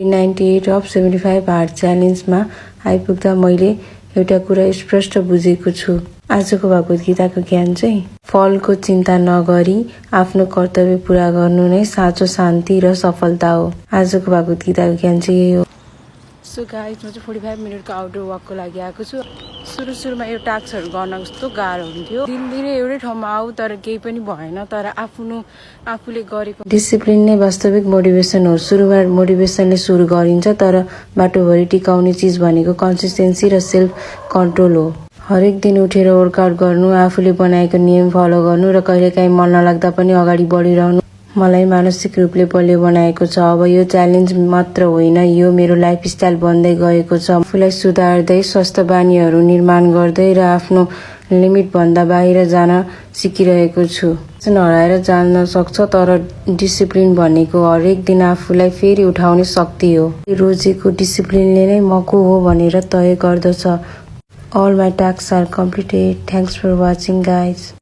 98 of 75 hard च्यालेन्जमा आइपुग्दा मैले एउटा कुरा स्पष्ट बुझेको छु। आजको भगवत गीताको ज्ञान चाहिँ फलको चिन्ता नगरी आफ्नो कर्तव्य पूरा गर्नु नै साँचो शान्ति र सफलता हो। आजको भगवत गीताको ज्ञान चाहिँ यही हो। सो गाइस, म चाहिँ 45 मिनटको आउटडोर वकको लागि आएको छु। सुरुमा यो टास्कहरू गर्न कस्तो गाह्रो हुन्थ्यो। दिनदिनै एउटै ठाउँमा आऊ तर केही पनि भएन। तर आफूले गरेको डिसिप्लिन नै वास्तविक मोटिभेसन हो। सुरुमा मोटिभेसनले सुरु गरिन्छ तर बाटोभरि टिकाउने चिज भनेको कन्सिस्टेन्सी र सेल्फ कन्ट्रोल हो। हरेक दिन उठेर वर्कआउट गर्नु, आफूले बनाएको नियम फलो गर्नु र कहिलेकाहीँ मन नलाग्दा पनि अगाडि बढिरहनु मलाई मानसिक रूपले बलियो बनाएको छ। अब यो च्यालेन्ज मात्र होइन, यो मेरो लाइफस्टाइल बन्दै गएको छ। आफूलाई सुधार्दै, स्वस्थ बानीहरू निर्माण गर्दै र आफ्नो लिमिट भन्दा बाहिर जान सिकिरहेको छु। हराएर जान सक्छ तर डिसिप्लिन भनेको हरेक दिन आफूलाई फेरि उठाउने शक्ति हो। रोजेको डिसिप्लिनले नै म को हो भनेर तय गर्दछ। All my tasks are completed. Thanks for watching, guys.